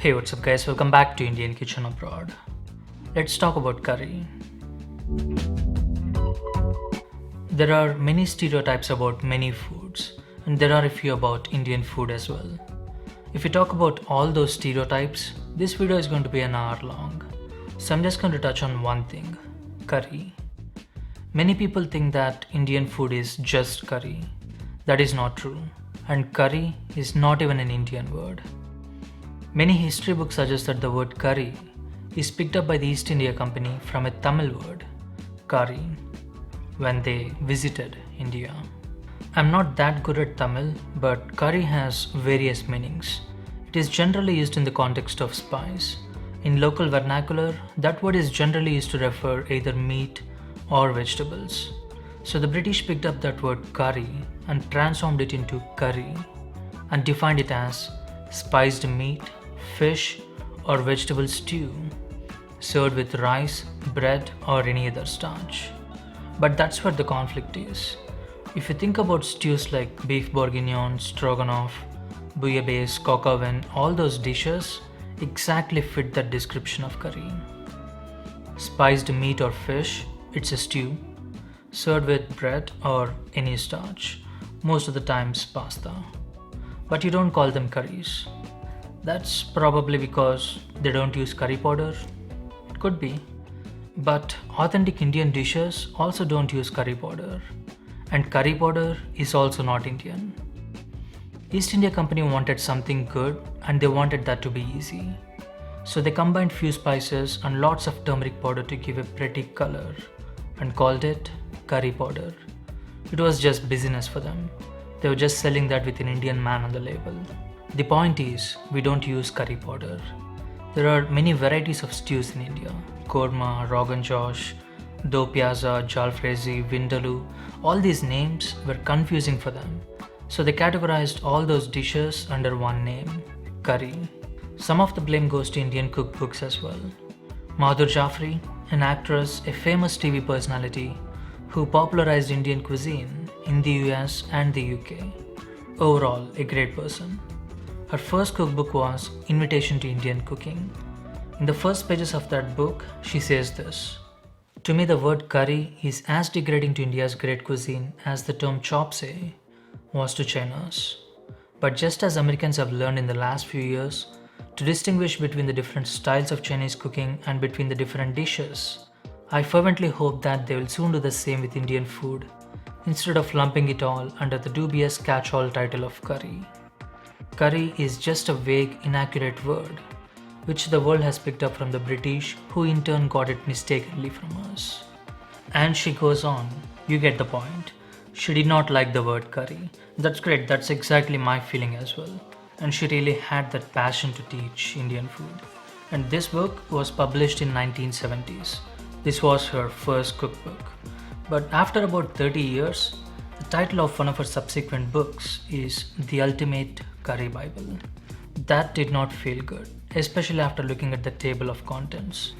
Hey, what's up, guys? Welcome back to Indian Kitchen Abroad. Let's talk about curry. There are many stereotypes about many foods, and there are a few about Indian food as well. If we talk about all those stereotypes, this video is going to be an hour long. So I'm just going to touch on one thing: curry. Many people think that Indian food is just curry. That is not true, and curry is not even an Indian word. Many history books suggest that the word curry is picked up by the East India Company from a Tamil word, curry, when they visited India. I'm not that good at Tamil, but curry has various meanings. It is generally used in the context of spice. In local vernacular, that word is generally used to refer either meat or vegetables. So the British picked up that word curry and transformed it into curry and defined it as spiced meat, fish, or vegetable stew served with rice, bread, or any other starch. But that's where the conflict is. If you think about stews like beef bourguignon, stroganoff, bouillabaisse, coq au vin, all those dishes exactly fit that description of curry. Spiced meat or fish, it's a stew, served with bread or any starch, most of the times pasta. But you don't call them curries. That's probably because they don't use curry powder. It could be. But authentic Indian dishes also don't use curry powder. And curry powder is also not Indian. East India Company wanted something good and they wanted that to be easy. So they combined few spices and lots of turmeric powder to give a pretty color and called it curry powder. It was just business for them. They were just selling that with an Indian man on the label. The point is, we don't use curry powder. There are many varieties of stews in India: korma, rogan josh, do piazza, jalfrezi, vindaloo. All these names were confusing for them. So they categorized all those dishes under one name, curry. Some of the blame goes to Indian cookbooks as well. Madhur Jaffrey, an actress, a famous TV personality who popularized Indian cuisine in the US and the UK. Overall, a great person. Her first cookbook was Invitation to Indian Cooking. In the first pages of that book, she says this: "To me, the word curry is as degrading to India's great cuisine as the term chop suey was to China's. But just as Americans have learned in the last few years to distinguish between the different styles of Chinese cooking and between the different dishes, I fervently hope that they will soon do the same with Indian food, instead of lumping it all under the dubious catch-all title of curry. Curry is just a vague, inaccurate word, which the world has picked up from the British, who in turn got it mistakenly from us." And she goes on, you get the point. She did not like the word curry. That's great, that's exactly my feeling as well. And she really had that passion to teach Indian food. And this book was published in 1970s. This was her first cookbook. But after about 30 years, the title of one of her subsequent books is The Ultimate Curry Bible. That did not feel good, especially after looking at the table of contents.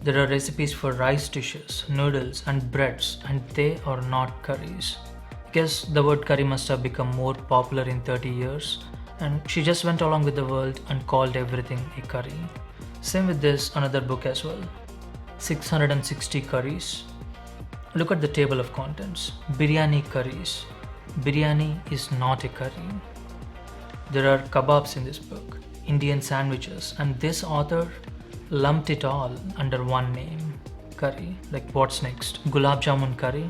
There are recipes for rice dishes, noodles, and breads, and they are not curries. I guess the word curry must have become more popular in 30 years, and she just went along with the world and called everything a curry. Same with this another book as well, 660 Curries. Look at the table of contents. Biryani curries. Biryani is not a curry. There are kebabs in this book, Indian sandwiches, and this author lumped it all under one name, curry. Like, what's next? Gulab jamun curry?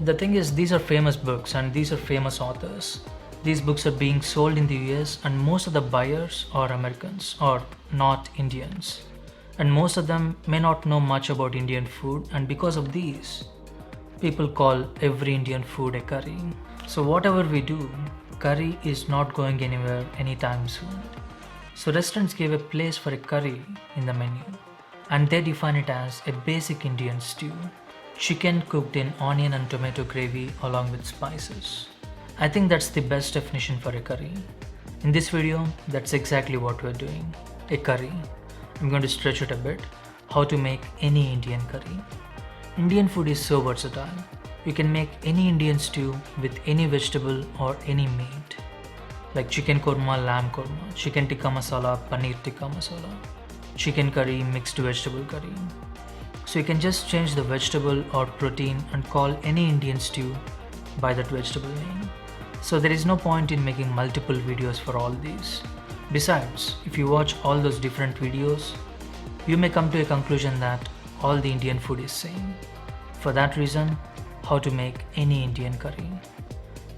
The thing is, these are famous books and these are famous authors. These books are being sold in the US and most of the buyers are Americans or not Indians. And most of them may not know much about Indian food, and because of these, people call every Indian food a curry. So whatever we do, curry is not going anywhere anytime soon. So restaurants gave a place for a curry in the menu, and they define it as a basic Indian stew. Chicken cooked in onion and tomato gravy along with spices. I think that's the best definition for a curry. In this video, that's exactly what we're doing, a curry. I'm going to stretch it a bit, how to make any Indian curry. Indian food is so versatile. You can make any Indian stew with any vegetable or any meat. like chicken korma, lamb korma, chicken tikka masala, paneer tikka masala, chicken curry, mixed vegetable curry. So you can just change the vegetable or protein and call any Indian stew by that vegetable name. So there is no point in making multiple videos for all these. Besides, if you watch all those different videos, you may come to a conclusion that all the Indian food is same. For that reason, how to make any Indian curry.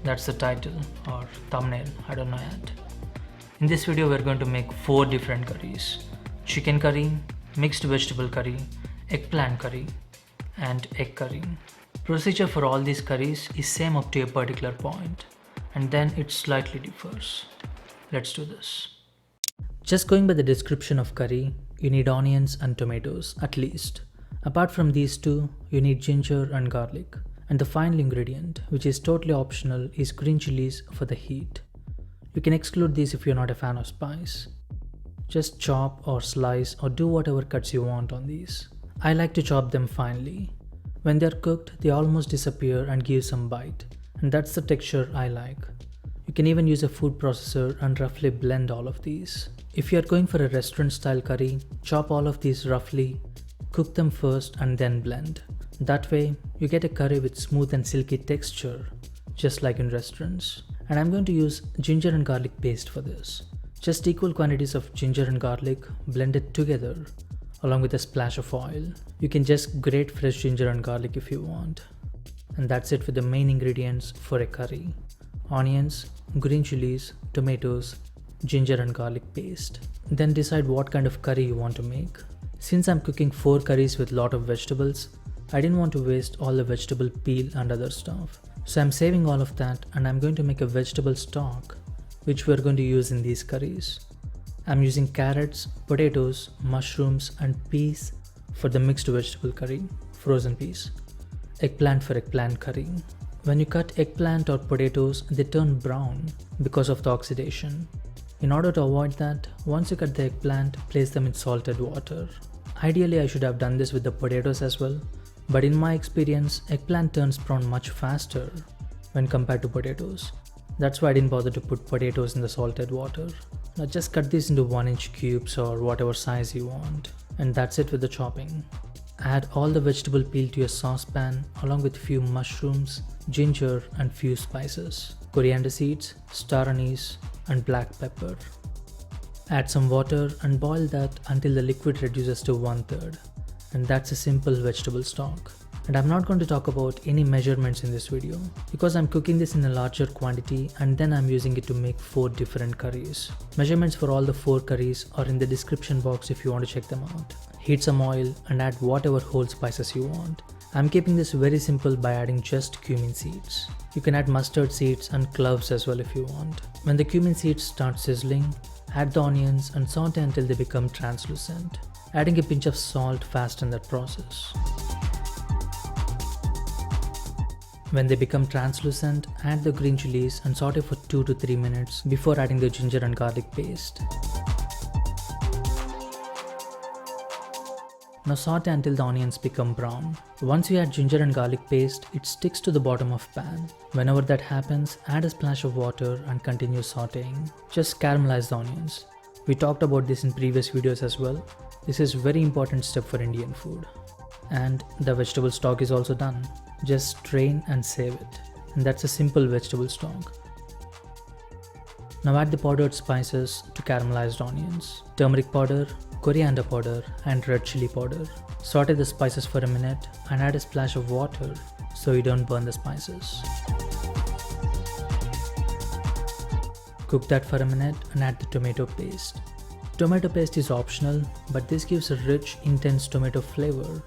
That's the title or thumbnail, I don't know yet. In this video, we're going to make 4 different curries: chicken curry, mixed vegetable curry, eggplant curry, and egg curry. Procedure for all these curries is same up to a particular point, and then it slightly differs. Let's do this. Just going by the description of curry, you need onions and tomatoes at least. Apart from these two, you need ginger and garlic. And the final ingredient, which is totally optional, is green chilies for the heat. You can exclude these if you're not a fan of spice. Just chop or slice or do whatever cuts you want on these. I like to chop them finely. When they're cooked, they almost disappear and give some bite. And that's the texture I like. You can even use a food processor and roughly blend all of these. If you are going for a restaurant style curry, chop all of these roughly, cook them first and then blend. That way, you get a curry with smooth and silky texture, just like in restaurants. And I'm going to use ginger and garlic paste for this. Just equal quantities of ginger and garlic blended together, along with a splash of oil. You can just grate fresh ginger and garlic if you want. And that's it with the main ingredients for a curry: onions, green chilies, tomatoes, ginger and garlic paste. Then decide what kind of curry you want to make. Since I'm cooking 4 curries with lot of vegetables, I didn't want to waste all the vegetable peel and other stuff. So I'm saving all of that and I'm going to make a vegetable stock, which we're going to use in these curries. I'm using carrots, potatoes, mushrooms and peas for the mixed vegetable curry, frozen peas. Eggplant for eggplant curry. When you cut eggplant or potatoes, they turn brown because of the oxidation. In order to avoid that, once you cut the eggplant, place them in salted water. Ideally, I should have done this with the potatoes as well, but in my experience, eggplant turns brown much faster when compared to potatoes. That's why I didn't bother to put potatoes in the salted water. Now just cut these into 1-inch cubes or whatever size you want. And that's it with the chopping. Add all the vegetable peel to your saucepan along with few mushrooms, ginger and few spices, coriander seeds, star anise and black pepper. Add some water and boil that until the liquid reduces to 1/3. And that's a simple vegetable stock. And I'm not going to talk about any measurements in this video because I'm cooking this in a larger quantity and then I'm using it to make 4 different curries. Measurements for all the 4 curries are in the description box if you want to check them out. Heat some oil and add whatever whole spices you want. I'm keeping this very simple by adding just cumin seeds. You can add mustard seeds and cloves as well if you want. When the cumin seeds start sizzling, add the onions and saute until they become translucent. Adding a pinch of salt fast in that process. When they become translucent, add the green chilies and saute for 2 to 3 minutes before adding the ginger and garlic paste. Now saute until the onions become brown. Once you add ginger and garlic paste, it sticks to the bottom of pan. Whenever that happens, add a splash of water and continue sauteing. Just caramelize the onions. We talked about this in previous videos as well. This is a very important step for Indian food. And the vegetable stock is also done. Just strain and save it. And that's a simple vegetable stock. Now add the powdered spices to caramelized onions, turmeric powder, coriander powder and red chili powder. Saute the spices for a minute and add a splash of water so you don't burn the spices. Cook that for a minute and add the tomato paste. Tomato paste is optional, but this gives a rich, intense tomato flavor,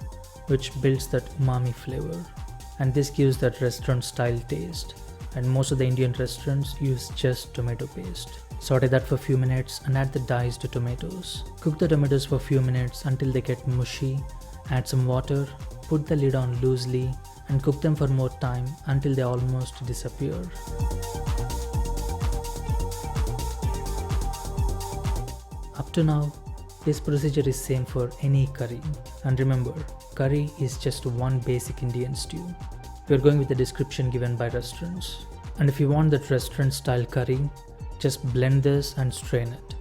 which builds that umami flavor. And this gives that restaurant style taste. And most of the Indian restaurants use just tomato paste. Saute that for a few minutes and add the diced tomatoes. Cook the tomatoes for a few minutes until they get mushy. Add some water, put the lid on loosely and cook them for more time until they almost disappear. Up to now, this procedure is same for any curry. And remember, curry is just one basic Indian stew. We are going with the description given by restaurants. And if you want that restaurant style curry, Just blend this and strain it,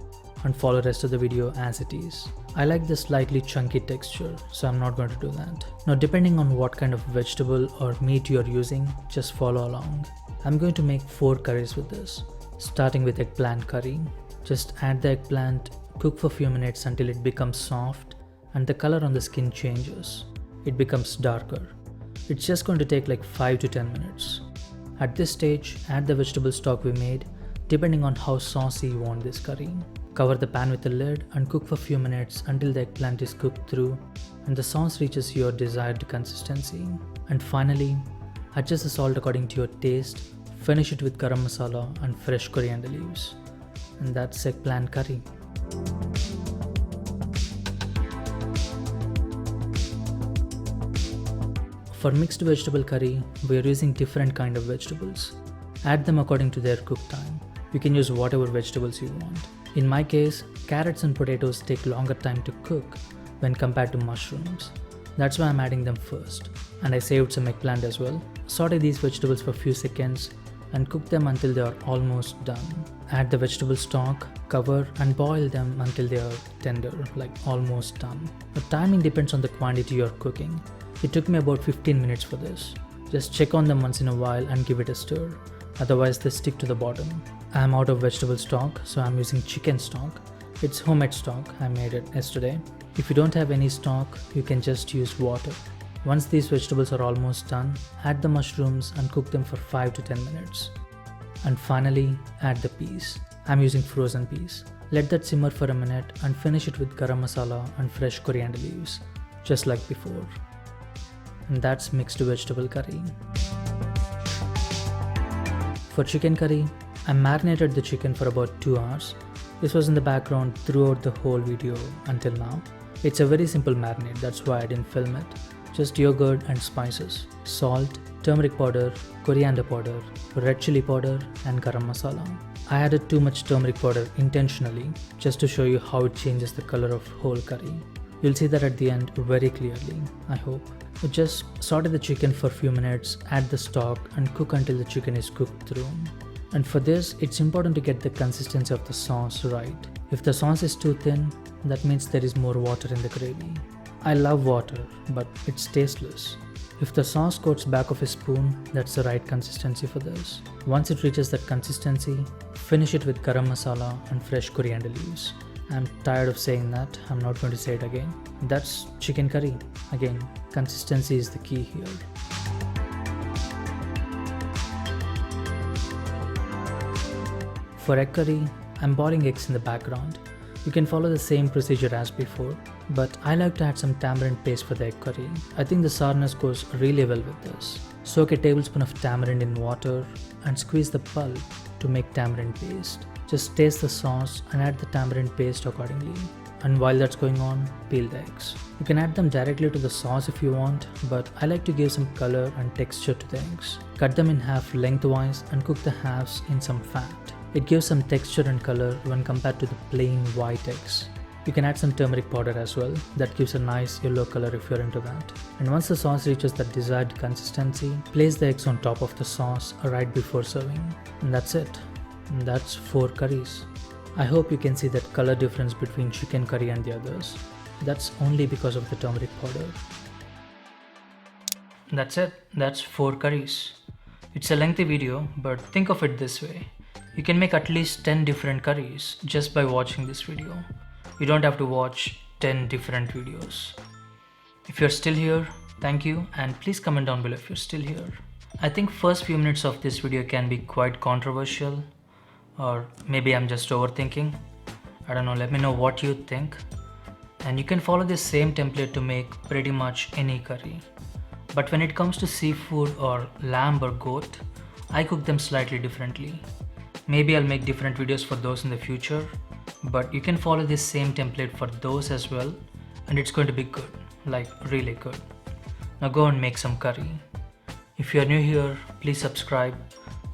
and follow the rest of the video as it is. I like the slightly chunky texture, so I'm not going to do that. Now depending on what kind of vegetable or meat you're using, just follow along. I'm going to make 4 curries with this, starting with eggplant curry. Just add the eggplant, cook for a few minutes until it becomes soft and the color on the skin changes. It becomes darker. It's just going to take like 5 to 10 minutes. At this stage, add the vegetable stock we made, depending on how saucy you want this curry. Cover the pan with a lid and cook for a few minutes until the eggplant is cooked through and the sauce reaches your desired consistency. And finally, adjust the salt according to your taste, finish it with garam masala and fresh coriander leaves. And that's eggplant curry. For mixed vegetable curry, we are using different kind of vegetables. Add them according to their cook time. You can use whatever vegetables you want. In my case, carrots and potatoes take longer time to cook when compared to mushrooms. That's why I'm adding them first. And I saved some eggplant as well. Saute these vegetables for a few seconds and cook them until they are almost done. Add the vegetable stock, cover and boil them until they are tender, like almost done. The timing depends on the quantity you're cooking. It took me about 15 minutes for this. Just check on them once in a while and give it a stir, otherwise they stick to the bottom. I'm out of vegetable stock, so I'm using chicken stock. It's homemade stock, I made it yesterday. If you don't have any stock, you can just use water. Once these vegetables are almost done, add the mushrooms and cook them for 5 to 10 minutes. And finally, add the peas. I'm using frozen peas. Let that simmer for a minute and finish it with garam masala and fresh coriander leaves, just like before. And that's mixed vegetable curry. For chicken curry, I marinated the chicken for about 2 hours. This was in the background throughout the whole video until now. It's a very simple marinade, that's why I didn't film it. Just yogurt and spices, salt, turmeric powder, coriander powder, red chili powder and garam masala. I added too much turmeric powder intentionally just to show you how it changes the color of whole curry. You'll see that at the end very clearly, I hope. Just saute the chicken for a few minutes, add the stock and cook until the chicken is cooked through. And for this, it's important to get the consistency of the sauce right. If the sauce is too thin, that means there is more water in the gravy. I love water, but it's tasteless. If the sauce coats back of a spoon, that's the right consistency for this. Once it reaches that consistency, finish it with garam masala and fresh coriander leaves. I'm tired of saying that, I'm not going to say it again. That's chicken curry. Again, consistency is the key here. For egg curry, I'm boiling eggs in the background. You can follow the same procedure as before, but I like to add some tamarind paste for the egg curry. I think the sourness goes really well with this. Soak a tablespoon of tamarind in water and squeeze the pulp to make tamarind paste. Just taste the sauce and add the tamarind paste accordingly. And while that's going on, peel the eggs. You can add them directly to the sauce if you want, but I like to give some color and texture to the eggs. Cut them in half lengthwise and cook the halves in some fat. It gives some texture and color when compared to the plain white eggs. You can add some turmeric powder as well. That gives a nice yellow color if you're into that. And once the sauce reaches the desired consistency, place the eggs on top of the sauce right before serving. And that's it. And that's 4 curries. I hope you can see that color difference between chicken curry and the others. That's only because of the turmeric powder. That's it. That's 4 curries. It's a lengthy video, but think of it this way. You can make at least 10 different curries just by watching this video. You don't have to watch 10 different videos. If you're still here, thank you, and please comment down below if you're still here. I think first few minutes of this video can be quite controversial, or maybe I'm just overthinking. I don't know, let me know what you think. And you can follow this same template to make pretty much any curry. But when it comes to seafood or lamb or goat, I cook them slightly differently. Maybe I'll make different videos for those in the future, but you can follow this same template for those as well, and it's going to be good, like really good. Now go and make some curry. If you're new here, please subscribe.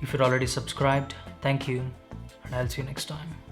If you're already subscribed, thank you, and I'll see you next time.